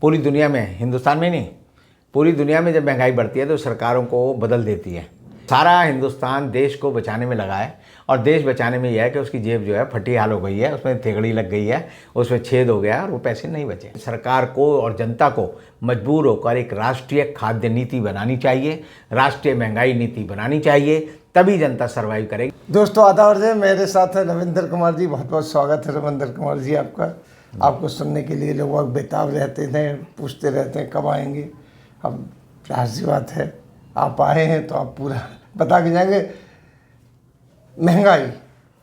पूरी दुनिया में, हिंदुस्तान में नहीं, पूरी दुनिया में जब महंगाई बढ़ती है तो सरकारों को बदल देती है। सारा हिंदुस्तान देश को बचाने में लगा है और देश बचाने में यह है कि उसकी जेब जो है फटी हाल हो गई है, उसमें थेगड़ी लग गई है, उसमें छेद हो गया और वो पैसे नहीं बचे। सरकार को और जनता को मजबूर होकर एक राष्ट्रीय खाद्य नीति बनानी चाहिए, राष्ट्रीय महंगाई नीति बनानी चाहिए, तभी जनता सर्वाइव करेगी। दोस्तों आदाब है, मेरे साथ है रविंद्र कुमार जी। बहुत बहुत स्वागत है रविंद्र कुमार जी आपका। आपको सुनने के लिए लोग बेताब रहते थे, पूछते रहते हैं कब आएंगे। अब जाहिर सी बात है आप आए हैं तो आप पूरा बता के जाएंगे। महंगाई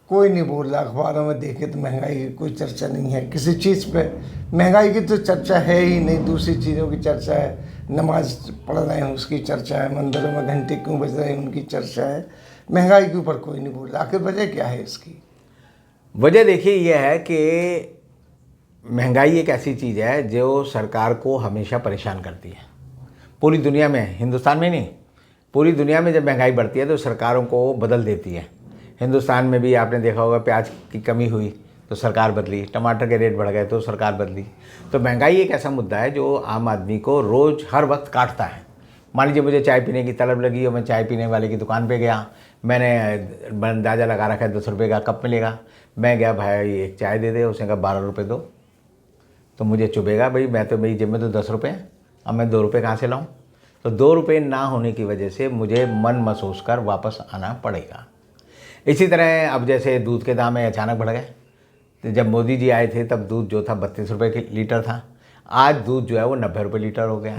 कोई नहीं बोल रहा, अखबारों में देखे तो महंगाई की कोई चर्चा नहीं है किसी चीज़ पे। महंगाई की तो चर्चा है ही नहीं, दूसरी चीज़ों की चर्चा है। नमाज पढ़ रहे हैं उसकी चर्चा है, मंदिरों में घंटे क्यों बज रहे हैं उनकी चर्चा है। महंगाई के ऊपर कोई नहीं बोल रहा। आखिर वजह क्या है इसकी? वजह देखिए यह है कि महंगाई एक ऐसी चीज़ है जो सरकार को हमेशा परेशान करती है। पूरी दुनिया में, हिंदुस्तान में नहीं, पूरी दुनिया में जब महंगाई बढ़ती है तो सरकारों को बदल देती है। हिंदुस्तान में भी आपने देखा होगा, प्याज की कमी हुई तो सरकार बदली, टमाटर के रेट बढ़ गए तो सरकार बदली। तो महंगाई एक ऐसा मुद्दा है जो आम आदमी को रोज़ हर वक्त काटता है। मान लीजिए मुझे चाय पीने की तलब लगी और मैं चाय पीने वाले की दुकान पे गया, मैंने अंदाज़ा लगा रखा है 10 रुपये का कप मिलेगा। मैं गया, भाई एक चाय दे दे, उसने कहा 12 रुपये दो। तो मुझे चुभेगा, भाई मैं तो, मेरी जेब में तो 10 रुपये हैं, अब मैं 2 रुपये कहाँ से लाऊं? तो 2 रुपये ना होने की वजह से मुझे मन महसूस कर वापस आना पड़ेगा। इसी तरह अब जैसे दूध के दाम है अचानक बढ़ गए। तो जब मोदी जी आए थे तब दूध जो था 32 रुपये की लीटर था, आज दूध जो है वो 90 रुपये लीटर हो गया,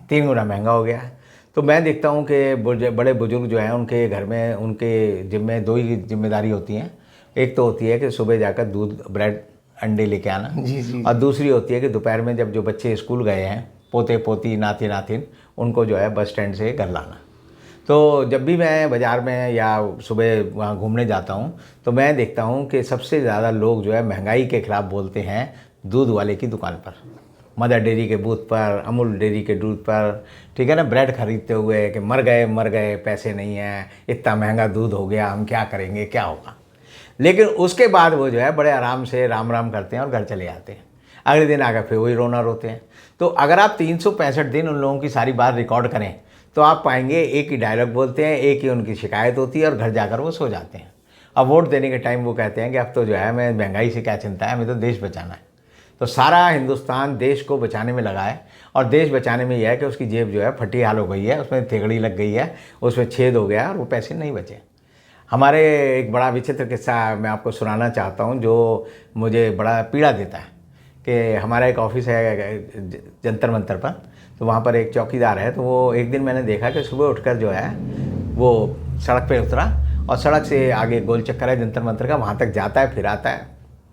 3 गुना महंगा हो गया है। तो मैं देखता हूँ कि बड़े बुजुर्ग जो हैं उनके घर में, उनके जिम्मे दो ही जिम्मेदारी होती हैं। एक तो होती है कि सुबह जाकर दूध, ब्रेड, अंडे लेके आना, जी। और दूसरी होती है कि दोपहर में जब जो बच्चे स्कूल गए हैं, पोते पोती नाती नातिन, उनको जो है बस स्टैंड से घर लाना। तो जब भी मैं बाज़ार में या सुबह वहाँ घूमने जाता हूँ तो मैं देखता हूँ कि सबसे ज़्यादा लोग जो है महंगाई के ख़िलाफ़ बोलते हैं दूध वाले की दुकान पर, मदर डेयरी के बूथ पर, अमूल डेयरी के दूध पर, ठीक है ना, ब्रेड खरीदते हुए कि मर गए, पैसे नहीं हैं, इतना महंगा दूध हो गया, हम क्या करेंगे, क्या होगा। लेकिन उसके बाद वो जो है बड़े आराम से राम राम करते हैं और घर चले जाते हैं। अगले दिन आकर फिर वही रोना रोते हैं। तो अगर आप 365 दिन उन लोगों की सारी बात रिकॉर्ड करें तो आप पाएंगे एक ही डायलॉग बोलते हैं, एक ही उनकी शिकायत होती है और घर जाकर वो सो जाते हैं। अब वोट देने के टाइम वो कहते हैं कि अब तो जो है मैं महंगाई से क्या चिंता है, हमें तो देश बचाना है। तो सारा हिंदुस्तान देश को बचाने में लगा है और देश बचाने में यह है कि उसकी जेब जो है फटी हाल हो गई है, उसमें थेगड़ी लग गई है, उसमें छेद हो गया और वो पैसे नहीं बचे। हमारे एक बड़ा विचित्र किस्सा मैं आपको सुनाना चाहता हूँ जो मुझे बड़ा पीड़ा देता है। कि हमारा एक ऑफिस है जंतर मंतर पर, तो वहाँ पर एक चौकीदार है। तो वो एक दिन मैंने देखा कि सुबह उठकर जो है वो सड़क पे उतरा और सड़क से आगे गोल चक्कर है जंतर मंतर का, वहाँ तक जाता है, फिर आता है,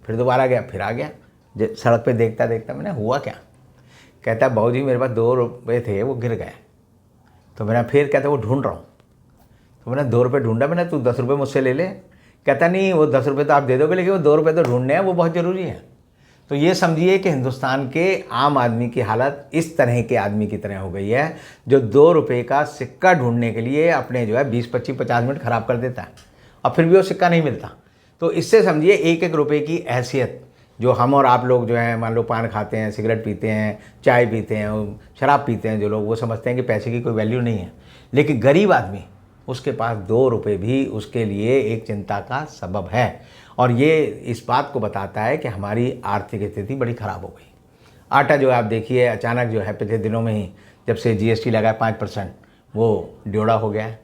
फिर दोबारा गया, फिर आ गया। सड़क पे देखता देखता मैंने, हुआ क्या? कहता है बाबूजी मेरे पास 2 रुपये थे, वो गिर गए। तो मैंने फिर, कहता वो ढूंढ रहा हूँ। तो मैंने 2 रुपये ढूंढा, मैंने तू 10 रुपये मुझसे ले ले। कहता नहीं, वो 10 रुपये तो आप दे दोगे लेकिन वो 2 रुपये तो ढूंढने हैं, वो बहुत ज़रूरी है। तो ये समझिए कि हिंदुस्तान के आम आदमी की हालत इस तरह के आदमी की तरह हो गई है जो 2 रुपये का सिक्का ढूंढने के लिए अपने जो है 20, 25, 50 मिनट ख़राब कर देता है और फिर भी वो सिक्का नहीं मिलता। तो इससे समझिए एक एक रुपये की हैसियत जो हम और आप लोग जो हैं, मान लो पान खाते हैं, सिगरेट पीते हैं, चाय पीते हैं, शराब पीते हैं जो लोग, वो समझते हैं कि पैसे की कोई वैल्यू नहीं है। लेकिन गरीब आदमी, उसके पास 2 रुपये भी उसके लिए एक चिंता का सबब है। और ये इस बात को बताता है कि हमारी आर्थिक स्थिति बड़ी ख़राब हो गई। आटा जो आप देखिए अचानक जो है पिछले दिनों में ही जब से जीएसटी लगा 5%, वो ड्योड़ा हो गया है।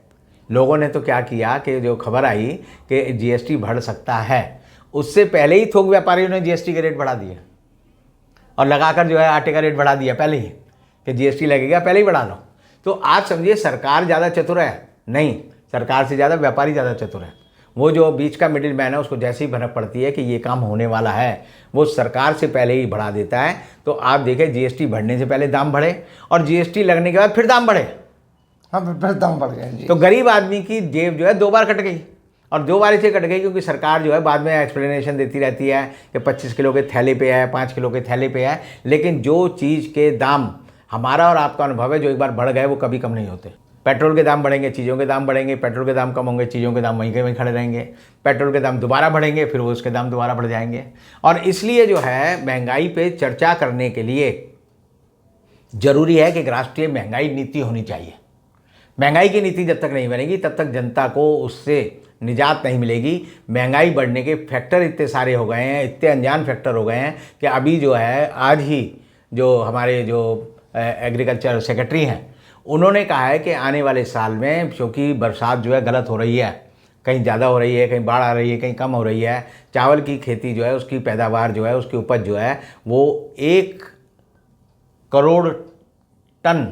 लोगों ने तो क्या किया कि जो खबर आई कि जीएसटी बढ़ सकता है, उससे पहले ही थोक व्यापारियों ने जीएसटी के रेट बढ़ा दिए और लगाकर जो है आटे का रेट बढ़ा दिया पहले ही कि जीएसटी लगेगा, पहले ही बढ़ा लो। तो आप समझिए सरकार ज़्यादा चतुर है? नहीं, सरकार से ज़्यादा व्यापारी ज़्यादा चतुर है। वो जो बीच का मिडिल मैन है, उसको जैसे ही भनक पड़ती है कि ये काम होने वाला है, वो सरकार से पहले ही बढ़ा देता है। तो आप देखें जीएसटी बढ़ने से पहले दाम बढ़े और जीएसटी लगने के बाद फिर दाम बढ़े। हाँ, फिर दाम बढ़ गए। तो गरीब आदमी की जेब जो है 2 बार कट गई, और 2 बार इसलिए कट गई क्योंकि सरकार जो है बाद में एक्सप्लेनेशन देती रहती है कि 25 किलो के थैले पे है, 5 किलो के थैले पे है। लेकिन जो चीज़ के दाम, हमारा और आपका अनुभव है, जो एक बार बढ़ गए वो कभी कम नहीं होते। पेट्रोल के दाम बढ़ेंगे, चीज़ों के दाम बढ़ेंगे, पेट्रोल के दाम कम होंगे, चीज़ों के दाम वहीं के वहीं खड़े रहेंगे। पेट्रोल के दाम दोबारा बढ़ेंगे, फिर वो उसके दाम दोबारा बढ़ जाएंगे। और इसलिए जो है महंगाई पे चर्चा करने के लिए जरूरी है कि एक राष्ट्रीय महंगाई नीति होनी चाहिए। महंगाई की नीति जब तक नहीं बनेगी तब तक जनता को उससे निजात नहीं मिलेगी। महंगाई बढ़ने के फैक्टर इतने सारे हो गए हैं, इतने अनजान फैक्टर हो गए हैं कि अभी जो है आज ही जो हमारे जो एग्रीकल्चर सेक्रेटरी हैं उन्होंने कहा है कि आने वाले साल में, क्योंकि बरसात जो है गलत हो रही है, कहीं ज़्यादा हो रही है, कहीं बाढ़ आ रही है, कहीं कम हो रही है, चावल की खेती जो है उसकी पैदावार जो है उसकी उपज जो है वो 1 करोड़ टन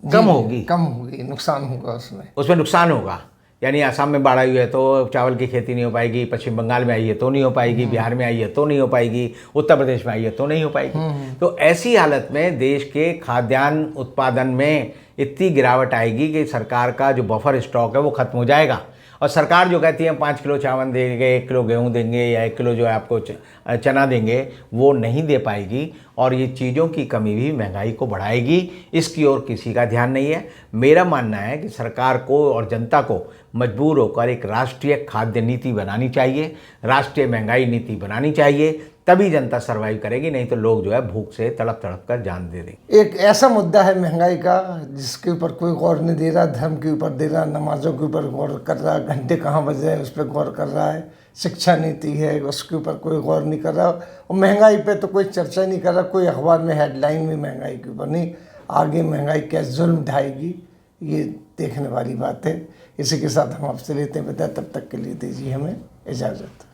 कम होगी, नुकसान होगा उसमें नुकसान होगा। यानी असम में बाढ़ आई है तो चावल की खेती नहीं हो पाएगी, पश्चिम बंगाल में आई है तो नहीं हो पाएगी, बिहार में आई है तो नहीं हो पाएगी, उत्तर प्रदेश में आई है तो नहीं हो पाएगी। तो ऐसी हालत में देश के खाद्यान्न उत्पादन में इतनी गिरावट आएगी कि सरकार का जो बफर स्टॉक है वो खत्म हो जाएगा। और सरकार जो कहती है 5 किलो चावल देंगे, 1 किलो गेहूँ देंगे या 1 किलो जो है आपको चना देंगे, वो नहीं दे पाएगी और ये चीज़ों की कमी भी महंगाई को बढ़ाएगी। इसकी ओर किसी का ध्यान नहीं है। मेरा मानना है कि सरकार को और जनता को मजबूर होकर एक राष्ट्रीय खाद्य नीति बनानी चाहिए, राष्ट्रीय महंगाई नीति बनानी चाहिए, तभी जनता सर्वाइव करेगी, नहीं तो लोग जो है भूख से तड़प तड़प कर जान दे देंगे। एक ऐसा मुद्दा है महंगाई का जिसके ऊपर कोई गौर नहीं दे रहा, धर्म के ऊपर दे रहा, नमाजों के ऊपर गौर कर रहा, घंटे कहाँ बज रहे हैं उस पर गौर कर रहा है, शिक्षा नीति है उसके ऊपर कोई गौर नहीं कर रहा, और महंगाई पे तो कोई चर्चा नहीं कर रहा, कोई अखबार में हेडलाइन भी महंगाई के ऊपर नहीं। आगे महंगाई क्या जुल्म ढाएगी ये देखने वाली बात है। इसी के साथ हम आपसे लेते हैं विदा, तब तक के लिए दीजिए हमें इजाज़त।